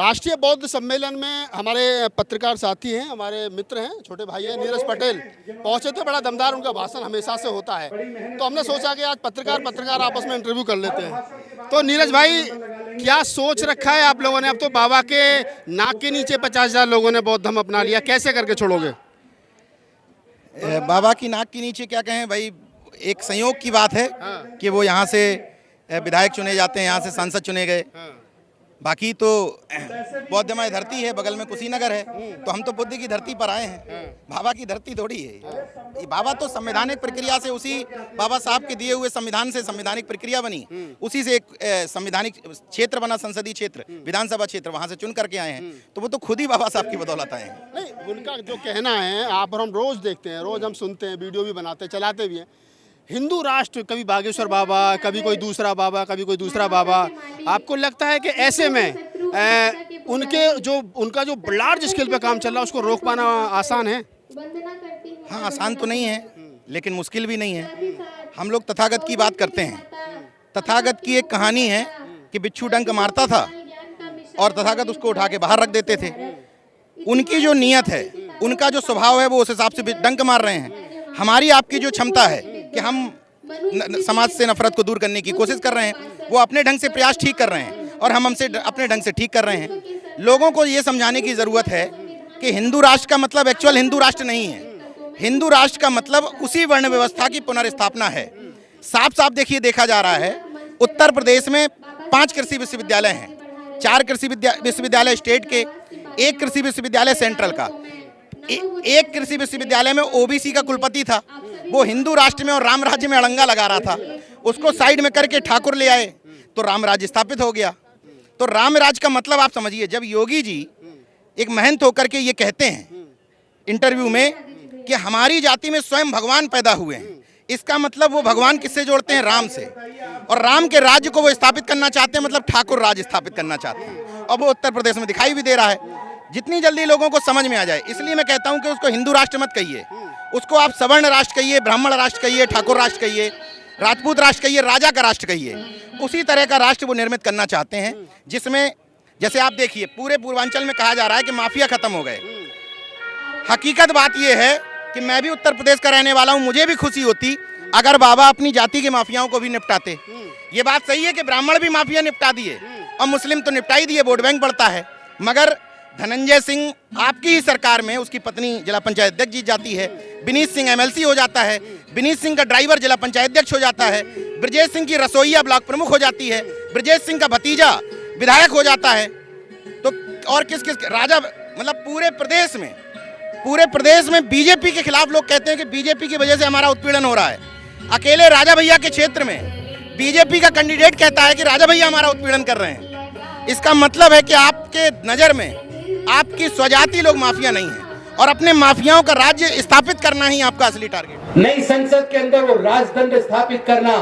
राष्ट्रीय बौद्ध सम्मेलन में हमारे पत्रकार साथी हैं, हमारे मित्र हैं, छोटे भाई हैं नीरज पटेल पहुंचे थे। बड़ा दमदार उनका भाषण हमेशा से होता है, तो हमने सोचा कि आज पत्रकार आपस में इंटरव्यू कर लेते हैं। तो नीरज भाई, क्या सोच रखा है आप लोगों ने? अब तो बाबा के नाक के नीचे 50,000 लोगों ने बौद्ध धर्म अपना लिया, कैसे करके छोड़ोगे? बाबा की नाक के नीचे क्या कहें भाई, एक संयोग की बात है कि वो यहाँ से विधायक चुने जाते हैं, यहाँ से सांसद चुने गए। बाकी तो बौद्धमय धरती है, बगल में कुशीनगर है, तो हम तो बुद्ध की धरती पर आए हैं, बाबा की धरती थोड़ी है। ये बाबा तो संवैधानिक प्रक्रिया से, उसी बाबा साहब के दिए हुए संविधान से संवैधानिक प्रक्रिया बनी, उसी से एक संवैधानिक क्षेत्र बना, संसदीय क्षेत्र, विधानसभा क्षेत्र, वहाँ से चुन करके आए हैं। तो वो तो खुद ही बाबा साहब की बदौलत आए हैं। नहीं, उनका जो कहना है, आप और हम रोज देखते हैं, रोज हम सुनते हैं, वीडियो भी बनाते हैं, चलाते भी हैं। हिंदू राष्ट्र, कभी बागेश्वर बाबा, कभी कोई दूसरा बाबा, कभी कोई दूसरा बाबा। आपको लगता है कि ऐसे में उनका जो लार्ज स्केल पे काम चल रहा है, उसको रोक पाना आसान है? हाँ, आसान तो नहीं है, लेकिन मुश्किल भी नहीं है। हम लोग तथागत की बात करते हैं। तथागत की एक कहानी है कि बिच्छू डंक मारता था और तथागत उसको उठा के बाहर रख देते थे। उनकी जो नीयत है, उनका जो स्वभाव है, वो उस हिसाब से डंक मार रहे हैं। हमारी आपकी जो क्षमता है कि हम समाज से नफरत को दूर करने की कोशिश कर रहे हैं, वो अपने ढंग से प्रयास ठीक कर रहे हैं और हम हमसे अपने ढंग से ठीक कर रहे हैं। लोगों को ये समझाने की ज़रूरत है कि हिंदू राष्ट्र का मतलब एक्चुअल हिंदू राष्ट्र नहीं है। हिंदू राष्ट्र का मतलब उसी वर्ण व्यवस्था की पुनर्स्थापना है। साफ साफ देखिए, देखा जा रहा है, उत्तर प्रदेश में 5 कृषि विश्वविद्यालय हैं, 4 कृषि विश्वविद्यालय स्टेट के, 1 कृषि विश्वविद्यालय सेंट्रल का। एक कृषि विश्वविद्यालय में ओबीसी का कुलपति था, वो हिंदू राष्ट्र में और राम राज्य में अड़ंगा लगा रहा था, उसको साइड में करके ठाकुर ले आए, तो राम राज्य स्थापित हो गया। तो राम राज्य का मतलब आप समझिए, जब योगी जी एक महंत होकर के ये कहते हैं इंटरव्यू में कि हमारी जाति में स्वयं भगवान पैदा हुए हैं, इसका मतलब वो भगवान किससे जोड़ते हैं? राम से। और राम के राज्य को वो स्थापित करना चाहते हैं, मतलब ठाकुर राज्य स्थापित करना चाहते हैं, और वो उत्तर प्रदेश में दिखाई भी दे रहा है। जितनी जल्दी लोगों को समझ में आ जाए, इसलिए मैं कहता हूं कि उसको हिंदू राष्ट्र मत कहिए, उसको आप सवर्ण राष्ट्र कहिए, ब्राह्मण राष्ट्र कहिए, ठाकुर राष्ट्र कहिए, राजपूत राष्ट्र कहिए, राजा का राष्ट्र कहिए। उसी तरह का राष्ट्र वो निर्मित करना चाहते हैं, जिसमें जैसे आप देखिए, पूरे पूर्वांचल में कहा जा रहा है कि माफिया खत्म हो गए। हकीकत बात यह है कि मैं भी उत्तर प्रदेश का रहने वाला हूं, मुझे भी खुशी होती अगर बाबा अपनी जाति के माफियाओं को भी निपटाते। ये बात सही है कि ब्राह्मण भी माफिया निपटा दिए और मुस्लिम तो निपटा ही दिए, वोट बैंक बढ़ता है, मगर धनंजय सिंह आपकी ही सरकार में, उसकी पत्नी जिला पंचायत अध्यक्ष जीत जाती है, विनीत सिंह एमएलसी हो जाता है, विनीत सिंह का ड्राइवर जिला पंचायत अध्यक्ष हो जाता है, ब्रजेश सिंह की रसोईया ब्लॉक प्रमुख हो जाती है, ब्रजेश सिंह का भतीजा विधायक हो जाता है। तो और किस राजा, मतलब पूरे प्रदेश में बीजेपी के खिलाफ लोग कहते हैं कि बीजेपी की वजह से हमारा उत्पीड़न हो रहा है। अकेले राजा भैया के क्षेत्र में बीजेपी का कैंडिडेट कहता है कि राजा भैया हमारा उत्पीड़न कर रहे हैं। इसका मतलब है कि आपके नज़र में आपकी स्वजाति लोग माफिया नहीं है, और अपने माफियाओं का राज्य स्थापित करना ही आपका असली टारगेट। नई संसद के अंदर वो राजदंड स्थापित करना,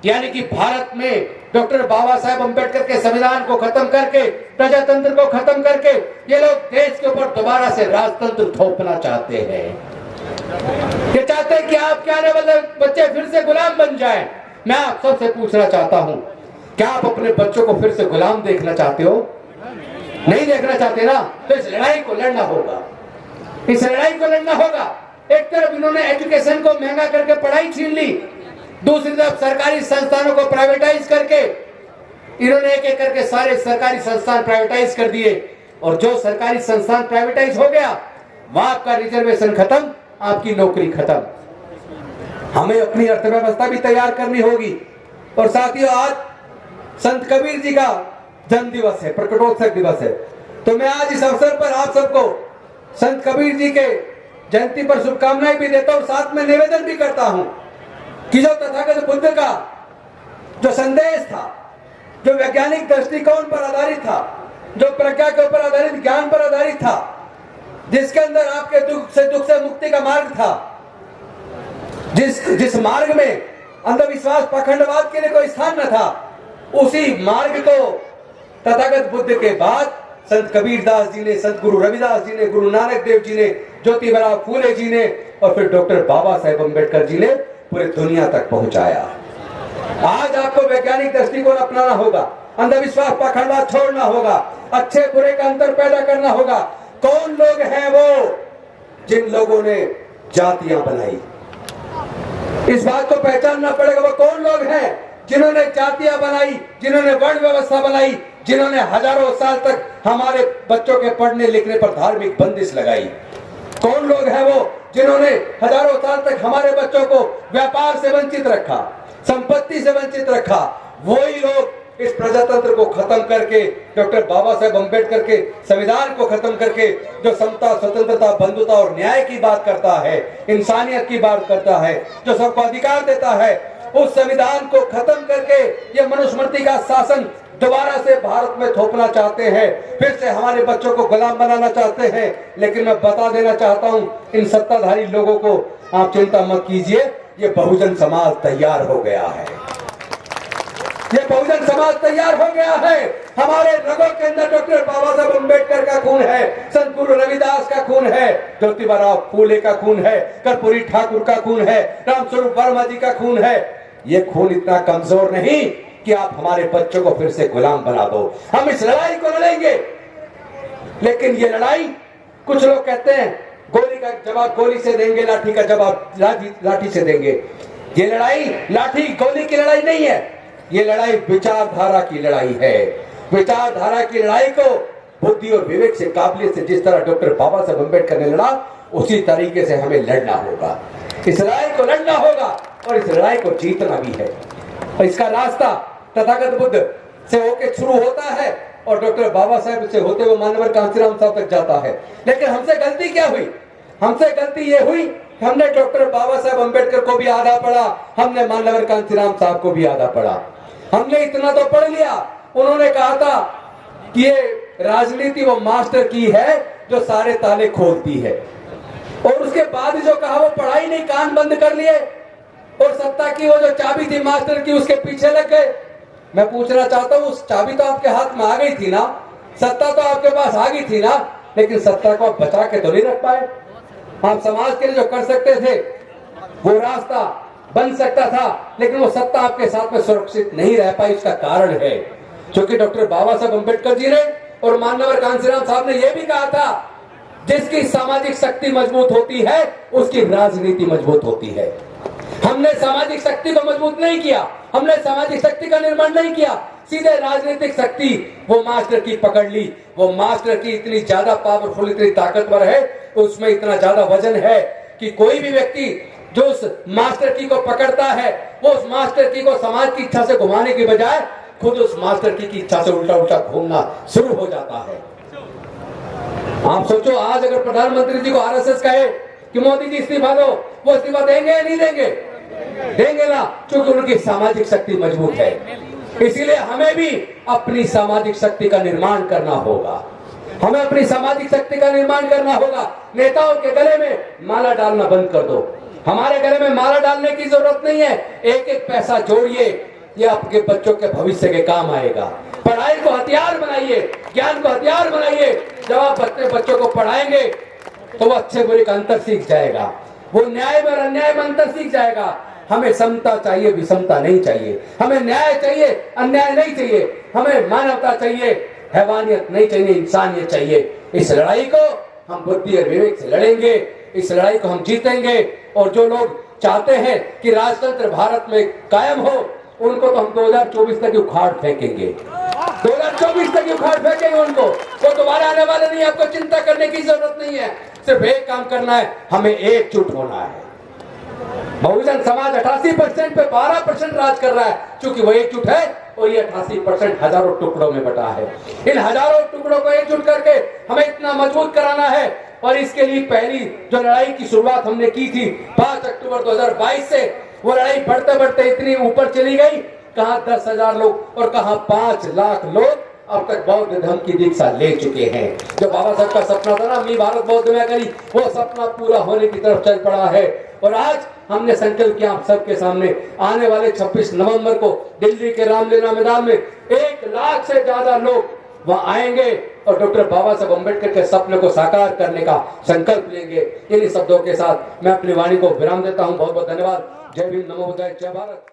यानी कि भारत में डॉक्टर बाबा साहेब अम्बेडकर के संविधान को खत्म करके, प्रजातंत्र को खत्म करके, ये लोग देश के ऊपर दोबारा से राजतंत्र थोपना चाहते हैं। ये चाहते हैं कि आपके आने वाले बच्चे फिर से गुलाम बन जाएं। मैं आप सबसे पूछना चाहता हूं, क्या आप अपने बच्चों को फिर से गुलाम देखना चाहते हो? नहीं देखना चाहते ना, तो इस लड़ाई को लड़ना होगा, इस लड़ाई को लड़ना होगा। एक तरफ इन्होंने एजुकेशन को महंगा करके पढ़ाई छीन ली, दूसरी तरफ सरकारी संस्थानों को प्राइवेटाइज करके इन्होंने एक एक करके सारे सरकारी संस्थान प्राइवेटाइज कर दिए, और जो सरकारी संस्थान प्राइवेटाइज हो गया, वहां आपका रिजर्वेशन खत्म, आपकी नौकरी खत्म। हमें अपनी अर्थव्यवस्था भी तैयार करनी होगी। और साथियों, आज संत कबीर जी का जन्म दिवस है, प्रकटोत्सव दिवस है, तो मैं आज इस अवसर पर आप सबको संत कबीर जी के जयंती पर शुभकामनाएं भी देता हूं, साथ में निवेदन भी करता हूं कि जो तथागत बुद्ध का जो संदेश था, जो वैज्ञानिक दृष्टिकोण पर आधारित था, जो प्रज्ञा के ऊपर आधारित, ज्ञान पर आधारित था, जिसके अंदर आपके दुख से मुक्ति का मार्ग था, जिस मार्ग में अंधविश्वास, पाखंडवाद के लिए कोई स्थान न था, उसी मार्ग को तथागत बुद्ध के बाद संत कबीरदास जी ने, संत गुरु रविदास जी ने, गुरु नानक देव जी ने, ज्योतिबा फूले जी ने, और फिर डॉक्टर बाबा साहेब अम्बेडकर जी ने पूरी दुनिया तक पहुंचाया। आज आपको वैज्ञानिक दृष्टिकोण अपनाना होगा, अंधविश्वास पाखंडवाद छोड़ना होगा, अच्छे बुरे का अंतर पैदा करना होगा। कौन लोग हैं वो जिन लोगों ने जातियां बनाई, इस बात को पहचानना पड़ेगा। वो कौन लोग हैं जिन्होंने जातियां बनाई, जिन्होंने वर्ण व्यवस्था बनाई, जिन्होंने हजारों साल तक हमारे बच्चों के पढ़ने लिखने पर धार्मिक बंदिश लगाई। कौन लोग हैं वो जिन्होंने हजारों साल तक हमारे बच्चों को व्यापार से वंचित रखा, संपत्ति से वंचित रखा। वही लोग इस प्रजातंत्र को खत्म करके, डॉक्टर बाबा साहेब अम्बेडकर के संविधान को खत्म करके, जो समता, स्वतंत्रता, बंधुता और न्याय की बात करता है, इंसानियत की बात करता है, जो सबको अधिकार देता है, उस संविधान को खत्म करके ये मनुस्मृति का शासन दोबारा से भारत में थोपना चाहते हैं, फिर से हमारे बच्चों को गुलाम बनाना चाहते हैं। लेकिन मैं बता देना चाहता हूं इन सत्ताधारी लोगों को, आप चिंता मत कीजिए, ये बहुजन समाज तैयार हो गया है। ये बहुजन समाज तैयार हो गया है। हमारे रगों के अंदर डॉक्टर बाबा साहब अम्बेडकर का खून है, संत गुरु रविदास का खून है, ज्योतिबा राव फूले का खून है, कर्पूरी ठाकुर का खून है, रामस्वरूप वर्मा जी का खून है। ये खून इतना कमजोर नहीं कि आप हमारे बच्चों को फिर से गुलाम बना दो। हम इस लड़ाई को लड़ेंगे, लेकिन ये लड़ाई, कुछ लोग कहते हैं गोली का जवाब गोली से देंगे, लाठी का जवाब लाठी से देंगे। ये लड़ाई लाठी गोली की लड़ाई नहीं है, ये लड़ाई विचारधारा की लड़ाई है। विचारधारा की लड़ाई को बुद्धि और विवेक से, काबिलियत से, जिस तरह डॉक्टर बाबा साहब अम्बेडकर ने लड़ा, उसी तरीके से हमें लड़ना होगा। इस लड़ाई को लड़ना होगा और इस लड़ाई को जीतना भी है। और इसका रास्ता तथागत बुद्ध से होकर शुरू होता है और डॉक्टर बाबा साहब से होते हुए मानवर कांशीराम साहब तक जाता है। लेकिन हमसे गलती क्या हुई? हमसे गलती ये हुई कि हमने डॉक्टर बाबा साहब अम्बेडकर को भी आधा पढ़ा, हमने मानवर कांशीराम साहब को भी आधा पढ़ा। हमने इतना तो पढ़ लिया, उन्होंने कहा था कि ये राजनीति वो मास्टर की है जो सारे ताले खोलती है, और उसके बाद जो कहा वो पढ़ाई नहीं, कान बंद कर लिए, और सत्ता की वो जो चाबी थी मास्टर की, उसके पीछे लग गए। मैं पूछना चाहता हूँ, उस चाबी तो आपके हाथ में आ गई थी ना, सत्ता तो आपके पास आ गई थी ना, लेकिन सत्ता को आप बचा के तो नहीं रख पाए। आप समाज के लिए जो कर सकते थे वो रास्ता बन सकता था, लेकिन वो सत्ता आपके साथ में सुरक्षित नहीं रह पाई। इसका कारण है क्योंकि डॉक्टर बाबा साहब अम्बेडकर जी ने और मानवर कांशीराम साहब ने यह भी कहा था, जिसकी सामाजिक शक्ति मजबूत होती है उसकी राजनीति मजबूत होती है। हमने सामाजिक शक्ति को मजबूत नहीं किया, हमने सामाजिक शक्ति का निर्माण नहीं किया, सीधे राजनीतिक शक्ति वो मास्टर की पकड़ ली। वो मास्टर की इतनी ज्यादा पावरफुल, इतनी ताकतवर है, उसमें इतना ज्यादा वजन है कि कोई भी व्यक्ति जो उस मास्टर की को पकड़ता है, वो उस मास्टर की को समाज की इच्छा से घुमाने की बजाय खुद उस मास्टर की इच्छा से उल्टा उल्टा घूमना शुरू हो जाता है। आप सोचो, आज अगर प्रधानमंत्री जी को आरएसएस कहे कि मोदी जी इस्तीफा दो, वो इस्तीफा देंगे या नहीं देंगे? देंगे ना, क्योंकि उनकी सामाजिक शक्ति मजबूत है। इसीलिए हमें भी अपनी सामाजिक शक्ति का निर्माण करना होगा, हमें अपनी सामाजिक शक्ति का निर्माण करना होगा। नेताओं के गले में माला डालना बंद कर दो, हमारे गले में माला डालने की जरूरत नहीं है। एक एक पैसा जोड़िए, ये आपके बच्चों के भविष्य के काम आएगा। पढ़ाई को हथियार बनाइए, ज्ञान को हथियार बनाइए। जब आप अपने बच्चों को पढ़ाएंगे तो वो अच्छे बुरे का अंतर सीख जाएगा, वो न्याय में और अन्याय में अंतर सीख जाएगा। हमें समता चाहिए, विषमता नहीं चाहिए। हमें न्याय चाहिए, अन्याय नहीं चाहिए। हमें मानवता चाहिए, हैवानियत नहीं चाहिए, इंसानियत चाहिए। इस लड़ाई को हम बुद्धि और विवेक से लड़ेंगे, इस लड़ाई को हम जीतेंगे। और जो लोग चाहते हैं कि राजतंत्र भारत में कायम हो, उनको तो हम 2024 तक उखाड़ फेंकेंगे, 2024 तक उखाड़ फेंकेंगे उनको। वो दोबारा आने वाले नहीं, आपको चिंता करने की जरूरत नहीं है। सिर्फ एक काम करना है, हमें एकजुट होना है। बहुजन समाज 88% पे 12% राज कर रहा है, क्योंकि वो एकजुट है और ये 88% हजारों टुकड़ों में बटा है। इन हजारों टुकड़ों को एकजुट करके हमें इतना मजबूत कराना है। और इसके लिए पहली जो लड़ाई की शुरुआत हमने की थी 5 अक्टूबर 2022 से, वो लड़ाई बढ़ते बढ़ते इतनी ऊपर चली गई, कहां 10,000 लोग और कहां 5 लाख लोग अब तक बौद्ध धर्म की दीक्षा ले चुके हैं। जो बाबा साहब का सपना था ना, मी भारत बौद्ध में करी, वो सपना पूरा होने की तरफ चल पड़ा है। और आज हमने संकल्प किया आप सबके सामने, आने वाले 26 नवंबर को दिल्ली के रामलीला मैदान में 1 लाख से ज्यादा लोग वहां आएंगे और डॉक्टर बाबा साहब अम्बेडकर के सपने को साकार करने का संकल्प लेंगे। इन्हीं शब्दों के साथ मैं अपनी वाणी को विराम देता हूं। बहुत बहुत धन्यवाद। जय भीम, नमो बुद्धाय, जय भारत।